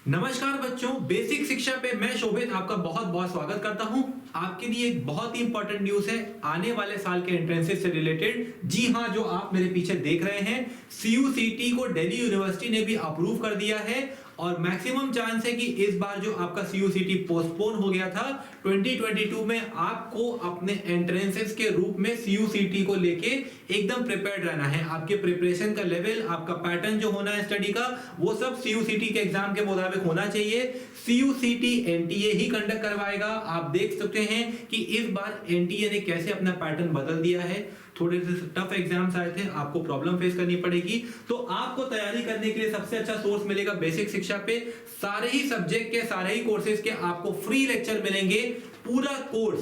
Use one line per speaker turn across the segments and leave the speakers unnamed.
नमस्कार बच्चों, बेसिक शिक्षा पे मैं शोभित आपका बहुत बहुत स्वागत करता हूं। आपके लिए एक बहुत ही इंपॉर्टेंट न्यूज है आने वाले साल के एंट्रेंसेस से रिलेटेड। जी हां, जो आप मेरे पीछे देख रहे हैं, सीयूसीटी को दिल्ली यूनिवर्सिटी ने भी अप्रूव कर दिया है और मैक्सिमम चांस है कि इस बार जो आपका सीयूसीटी पोस्टपोन हो गया था 2022 में, आपको अपने एंट्रेंसेस के रूप में सीयूसीटी को लेके एकदम प्रिपेयर्ड रहना है। आपके प्रिपरेशन का लेवल, आपका पैटर्न जो होना है स्टडी का, वो सब सीयूसीटी के एग्जाम के मुताबिक होना चाहिए। सीयूसीटी एनटीए ही कंडक्ट करवाएगा। आप देख सकते हैं कि इस बार एनटीए ने कैसे अपना पैटर्न बदल दिया है। थोड़े से टफ एग्जाम्स आए थे, आपको प्रॉब्लम फेस करनी पड़ेगी। तो आपको तैयारी करने के लिए सबसे अच्छा सोर्स मिलेगा बेसिक शिक्षा पे। सारे ही सब्जेक्ट के, सारे ही कोर्सेज के आपको फ्री लेक्चर मिलेंगे। पूरा कोर्स,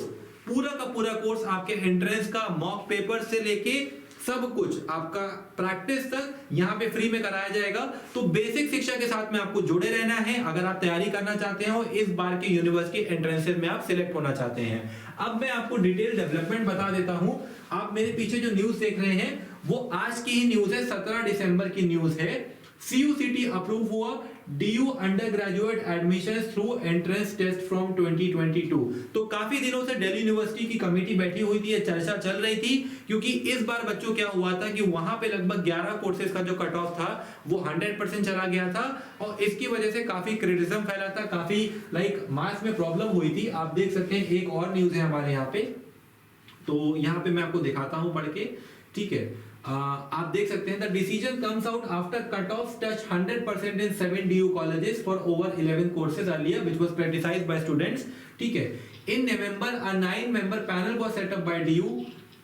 पूरा का पूरा कोर्स आपके एंट्रेंस का मॉक पेपर से लेके सब कुछ आपका प्रैक्टिस तक यहाँ पे फ्री में कराया जाएगा। तो बेसिक शिक्षा के साथ में आपको जुड़े रहना है अगर आप तैयारी करना चाहते हैं और इस बार के यूनिवर्सिटी एंट्रेंसेस में आप सिलेक्ट होना चाहते हैं। अब मैं आपको डिटेल डेवलपमेंट बता देता हूं। आप मेरे पीछे जो न्यूज देख रहे हैं वो आज की ही न्यूज है, 17 दिसंबर की न्यूज है। सीयूसीटी अप्रूव हुआ, DU undergraduate admission through entrance test from 2022। तो काफी दिनों से दिल्ली यूनिवर्सिटी की कमेटी बैठी हुई थी, चर्चा चल रही थी, क्योंकि इस बार बच्चों क्या हुआ था कि वहां पे लगभग 11 कोर्सेज का जो कट ऑफ था वो 100% चला गया था और इसकी वजह से काफी क्रिटिसिज्म फैला था, काफी मार्क्स में प्रॉब्लम हुई थी। आप देख सकते हैं एक और न्यूज है हमारे यहाँ पे, तो यहाँ पे मैं आपको दिखाता हूं पढ़ के, ठीक है। आप देख सकते हैं, the decision comes out after cut off touch 100% in 7 DU colleges for over 11 courses earlier which was criticised by students, ठीक है। In November a 9-member panel was set up by DU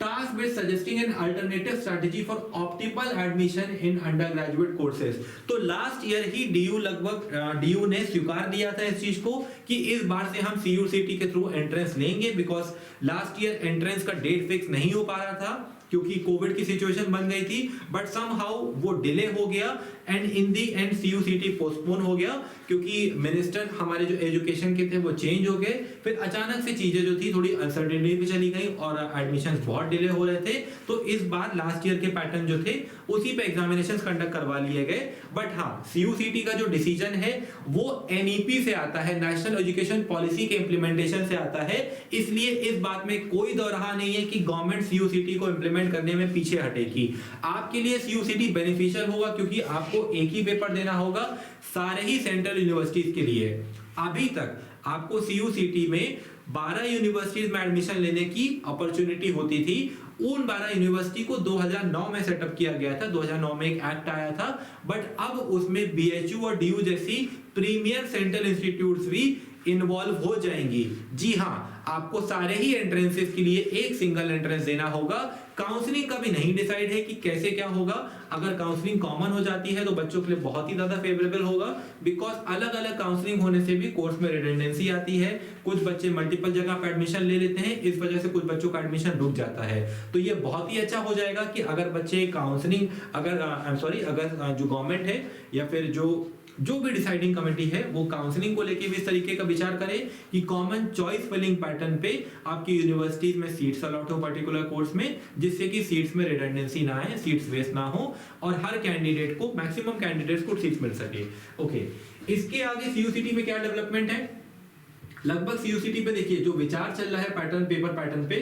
tasked with suggesting an alternative strategy for optimal admission in undergraduate courses। तो last year ही DU ने स्वीकार दिया था इस चीज को कि इस बार से हम सीयूसीटी के थ्रू एंट्रेंस लेंगे, बिकॉज लास्ट ईयर एंट्रेंस का डेट फिक्स नहीं हो पा रहा था क्योंकि कोविड की सिचुएशन बन गई थी, बट समहाउ वो डिले हो गया and in the end CUET postpone हो गया क्योंकि मिनिस्टर हमारे जो एजुकेशन के थे वो चेंज हो गए। फिर अचानक से चीजें जो थी थोड़ी अनसर्टेनिटी भी चली गई और एडमिशंस बहुत डिले हो रहे थे। तो इस बार लास्ट ईयर के पैटर्न जो थे उसी पे एग्जामिनेशंस कंडक्ट करवा लिए गए। बट हाँ, सीयूसीटी का जो डिसीजन है वो एनईपी से आता है, नेशनल एजुकेशन पॉलिसी के इंप्लीमेंटेशन से आता है, इसलिए इस बात में कोई दो राह नहीं है कि गवर्नमेंट सीयूसीटी को इंप्लीमेंट करने में पीछे हटेगी। आपके लिए सीयूसीटी बेनिफिशियल होगा क्योंकि आपको एक ही पेपर देना होगा सारे ही सेंट्रल यूनिवर्सिटीज के लिए। अभी तक आपको सीयूसीटी में 12 यूनिवर्सिटीज में एडमिशन लेने की अपॉर्चुनिटी होती थी। उन 12 यूनिवर्सिटी को 2009 में सेटअप किया गया था, 2009 में एक एक्ट आया था, बट अब उसमें बीएचयू और डीयू जैसी प्रीमियर सेंट्रल इंस्टीट्यूट्स भी इन्वॉल्व हो जाएंगी। जी हाँ, आपको सारे ही एंट्रेंसेस के लिए एक सिंगल एंट्रेंस देना होगा। काउंसलिंग का भी नहीं डिसाइड है कि कैसे क्या होगा। अगर काउंसलिंग कॉमन हो जाती है तो बच्चों के लिए बहुत ही ज्यादा फेवरेबल होगा, बिकॉज अलग अलग काउंसलिंग होने से भी कोर्स में रिडंडेंसी आती है। कुछ बच्चे मल्टीपल जगह पर एडमिशन ले लेते हैं, इस वजह से कुछ बच्चों का एडमिशन रुक जाता है। तो ये बहुत ही अच्छा हो जाएगा कि अगर बच्चे काउंसलिंग, अगर जो गवर्नमेंट है या फिर जो भी डिसाइडिंग कमेटी है वो काउंसलिंग को लेके भी इस तरीके का विचार करे कि कॉमन चॉइस फिलिंग पैटर्न पे आपकी यूनिवर्सिटीज में सीट्स अलॉट हो पर्टिकुलर कोर्स में, जिससे कि सीट्स में रिडंडेंसी ना आए, सीट्स वेस्ट ना हो और हर कैंडिडेट को, मैक्सिमम कैंडिडेट्स को सीट्स मिल सके। ओके, इसके आगे सीयूसीटी में क्या डेवलपमेंट है? लगभग सीयूसीटी पे देखिए जो विचार चल रहा है पैटर्न, पेपर पैटर्न पे,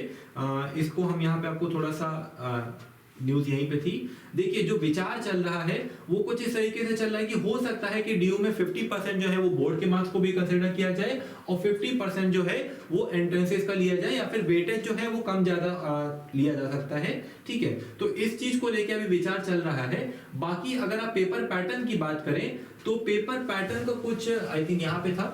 इसको हम यहाँ पे आपको थोड़ा सा न्यूज यहीं पे थी। देखिए जो विचार चल रहा है वो कुछ इस तरीके से चल रहा है कि हो सकता है कि डीयू में 50% जो है वो बोर्ड के मार्क्स को भी कंसीडर किया जाए और 50% जो है वो एंट्रेंसेस का लिया जाए, या फिर वेटेज जो है वो कम ज्यादा लिया जा सकता है, ठीक है। तो इस चीज को लेकर अभी विचार चल रहा है। बाकी अगर आप पेपर पैटर्न की बात करें तो पेपर पैटर्न का कुछ, आई थिंक यहाँ पे था,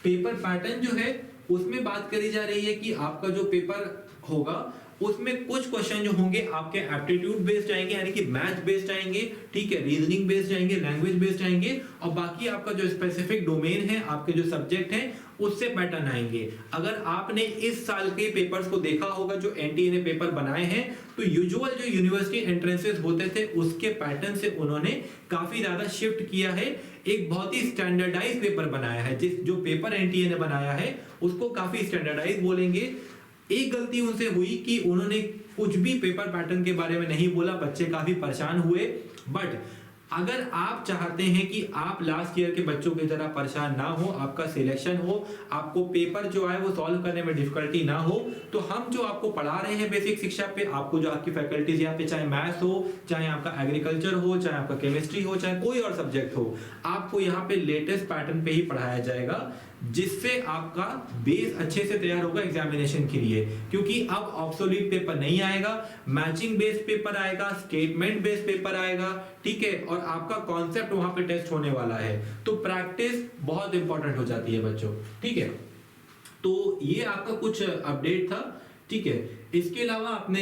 पेपर पैटर्न जो है उसमें बात करी जा रही है कि आपका जो पेपर होगा उसमें कुछ क्वेश्चन जो होंगे आपके एप्टीट्यूड बेस्ड आएंगे, यानी कि मैथ बेस्ड आएंगे, ठीक है, रीजनिंग बेस्ड आएंगे, लैंग्वेज बेस्ड आएंगे, और बाकी आपका जो स्पेसिफिक डोमेन है, आपके जो सब्जेक्ट हैं उससे पैटर्न आएंगे। अगर आपने इस साल के पेपर्स को देखा होगा जो एनटीए ने पेपर बनाए हैं, तो यूजुअल जो यूनिवर्सिटी एंट्रेंसेस होते थे उसके पैटर्न से उन्होंने काफी ज्यादा शिफ्ट किया है। एक बहुत ही स्टैंडर्डाइज पेपर बनाया है। जो पेपर एनटीए ने बनाया है उसको काफी स्टैंडर्डाइज बोलेंगे। एक गलती उनसे हुई कि उन्होंने कुछ भी पेपर पैटर्न के बारे में नहीं बोला, बच्चे काफी परेशान हुए, बट अगर आप चाहते हैं कि आप लास्ट ईयर के बच्चों की तरह परेशान ना हो, आपका सिलेक्शन हो, आपको पेपर जो है वो सॉल्व करने में डिफिकल्टी ना हो, तो हम जो आपको पढ़ा रहे हैं बेसिक शिक्षा पे, आपको जो आपकी फैकल्टीज यहाँ पे चाहे मैथ्स हो, चाहे आपका एग्रीकल्चर हो, चाहे आपका केमिस्ट्री हो, चाहे कोई और सब्जेक्ट हो, आपको यहाँ पे लेटेस्ट पैटर्न पे ही पढ़ाया जाएगा, जिससे आपका बेस अच्छे से तैयार होगा एग्जामिनेशन के लिए। क्योंकि अब ऑब्सोल्यूट पेपर नहीं आएगा, मैचिंग बेस्ड पेपर आएगा, स्टेटमेंट बेस्ड पेपर आएगा, ठीक है, और आपका कॉन्सेप्ट वहां पे टेस्ट होने वाला है। तो प्रैक्टिस बहुत इंपॉर्टेंट हो जाती है बच्चों, ठीक है। तो ये आपका कुछ अपडेट था, ठीक है। इसके अलावा आपने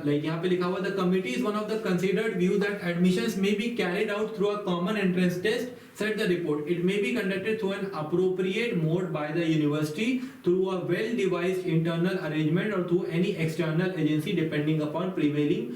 लाइक यहाँ पे लिखा हुआ the committee is one of the considered view that admissions may be carried out through a common entrance test said the report. It may be conducted through an appropriate mode by the university through a well devised internal arrangement or through any external agency depending upon prevailing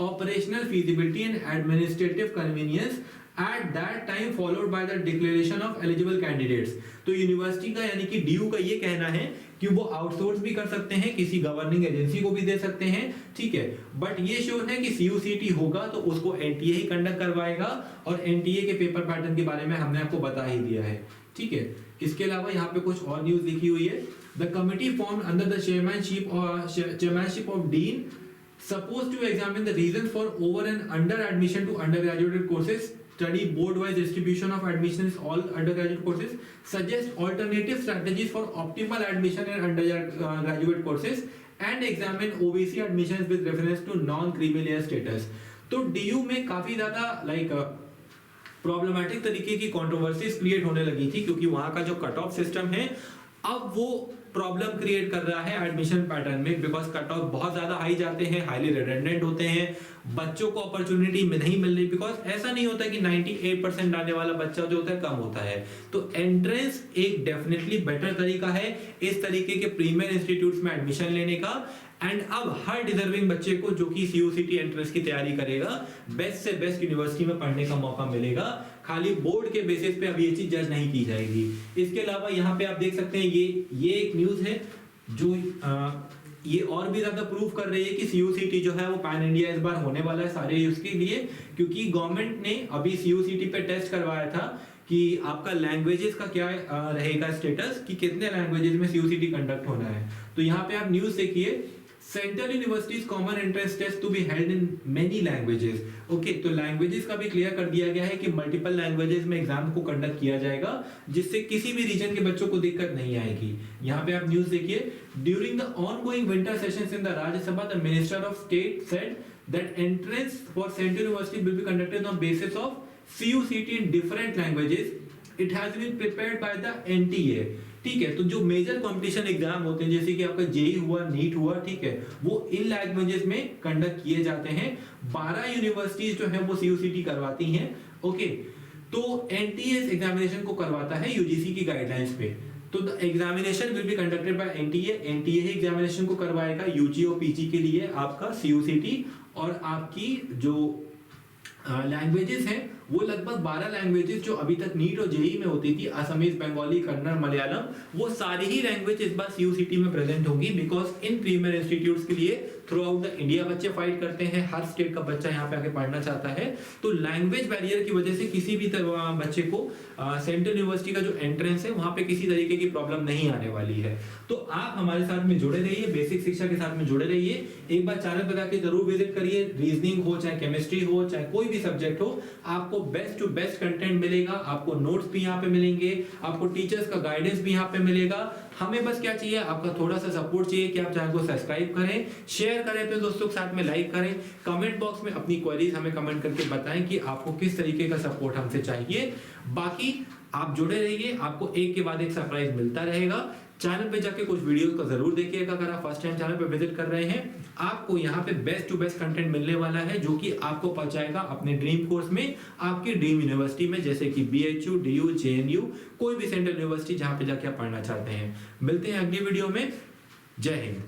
operational feasibility and administrative convenience at that time followed by the declaration of eligible candidates. तो university का यानी कि DU का ये कहना है कि वो आउटसोर्स भी कर सकते हैं, किसी गवर्निंग एजेंसी को भी दे सकते हैं, ठीक है, बट ये श्योर है कि सीयूसीटी होगा तो उसको एनटीए ही कंडक्ट करवाएगा, और एनटीए के पेपर पैटर्न के बारे में हमने आपको बता ही दिया है, ठीक है। इसके अलावा यहाँ पे कुछ और न्यूज लिखी हुई है। The committee formed under the chairmanship of dean supposed to examine the reasons for over and under admission to undergraduate courses, study board wise distribution of admissions all undergraduate courses, suggest alternative strategies for optimal admission in undergraduate courses and examine OBC admissions with reference to non creamy layer status. तो DU में काफी ज्यादा like problematic तरीके की controversies create होने लगी थी, क्योंकि वहां का जो कट ऑफ सिस्टम है अब वो प्रॉब्लम क्रिएट कर रहा है एडमिशन पैटर्न में, बिकॉज कट ऑफ बहुत ज्यादा हाई जाते हैं, हाईली रिडंडेंट होते हैं, बच्चों को अपॉर्चुनिटी में नहीं मिल रही, बिकॉज ऐसा नहीं होता कि 98% आने वाला बच्चा जो होता है कम होता है। तो एंट्रेंस एक डेफिनेटली बेटर तरीका है इस तरीके के प्रीमियर इंस्टीट्यूट्स में एडमिशन लेने का। एंड अब हर डिजर्विंग बच्चे को जो कि सीयूसीटी एंट्रेंस की तैयारी करेगा, बेस्ट से बेस्ट यूनिवर्सिटी में पढ़ने का मौका मिलेगा, खाली बोर्ड के बेसिस पे अब ये चीज जज नहीं की जाएगी। इसके अलावा यहाँ पे आप देख सकते हैं ये एक न्यूज है जो ये और भी ज्यादा प्रूव कर रही है कि सीयूसीटी जो है वो पैन इंडिया इस बार होने वाला है सारे उसके लिए, क्योंकि गवर्नमेंट ने अभी सीयूसीटी पे टेस्ट करवाया था कि आपका लैंग्वेजेस का क्या रहेगा स्टेटस, कि कितने लैंग्वेजेस में सीयूसीटी कंडक्ट होना है। तो यहाँ पे आप न्यूज देखिए, central universities common entrance test to be held in many languages. Okay, तो लैंग्वेजेस का भी क्लियर कर दिया गया है कि मल्टीपल लैंग्वेजेस में एग्जाम को कंडक्ट किया जाएगा, जिससे किसी भी रीजन के बच्चों को दिक्कत नहीं आएगी। यहाँ पे आप न्यूज देखिए, during the ongoing winter sessions in the Rajya Sabha the minister of state said that entrance for central university will be conducted on basis of CUCT in different languages. It has been prepared by the NTA. ठीक है, तो जो major competition exam होते हैं जैसे कि आपका JEE हुआ, नीट हुआ, ठीक है, वो इन लैंग्वेजेस में कंडक्ट किए जाते हैं। 12 यूनिवर्सिटीज जो है वो सीयूसीटी करवाती हैं। ओके, तो एनटीए एग्जामिनेशन को करवाता है यूजीसी की गाइडलाइंस पे। तो the examination will be conducted by NTA, NTA he examination को करवाएगा यूजी और पीजी के लिए आपका सीयूसीटी। और आपकी जो लैंग्वेजेस हैं वो लगभग 12 लैंग्वेजेस जो अभी तक नीट और जेई में होती थी, असमीज, बंगाली, कन्नड़, मलयालम, वो सारी ही लैंग्वेज इस बार सीयूसीटी में प्रेजेंट होगी, बिकॉज इन प्रीमियर इंस्टीट्यूट्स के लिए थ्रू आउट द इंडिया बच्चे फाइट करते हैं, हर स्टेट का बच्चा यहाँ पे आके पढ़ना चाहता है। तो लैंग्वेज बैरियर की वजह से किसी भी बच्चे को सेंट्रल यूनिवर्सिटी का जो एंट्रेंस है वहां पे किसी तरीके की प्रॉब्लम नहीं आने वाली है। तो आप हमारे साथ में जुड़े रहिए, बेसिक शिक्षा के साथ में जुड़े रहिए। एक बार चैनल पर जाके जरूर विजिट करिए, रीजनिंग हो, चाहे केमिस्ट्री हो, चाहे कोई भी सब्जेक्ट हो, आपको बेस्ट टू बेस्ट कंटेंट मिलेगा, आपको नोट्स भी यहाँ पे मिलेंगे, आपको टीचर्स का गाइडेंस भी यहाँ पे मिलेगा। हमें बस क्या चाहिए, आपका थोड़ा सा सपोर्ट चाहिए कि आप चैनल को सब्सक्राइब करें, शेयर करें अपने दोस्तों के साथ में, लाइक करें, कमेंट बॉक्स में अपनी क्वेरीज हमें कमेंट करके बताएं कि आपको किस तरीके का सपोर्ट हमसे चाहिए। बाकी आप जुड़े रहिए, आपको एक के बाद एक सरप्राइज मिलता रहेगा। चैनल पे जाके कुछ वीडियोस को जरूर देखिएगा। अगर आप फर्स्ट टाइम चैनल पे विजिट कर रहे हैं, आपको यहाँ पे बेस्ट टू बेस्ट कंटेंट मिलने वाला है, जो कि आपको पहुंचाएगा अपने ड्रीम कोर्स में, आपकी ड्रीम यूनिवर्सिटी में, जैसे कि बीएचयू, डीयू, जेएनयू, कोई भी सेंट्रल यूनिवर्सिटी जहाँ पे जाके आप पढ़ना चाहते हैं। मिलते हैं अगली वीडियो में। जय हिंद।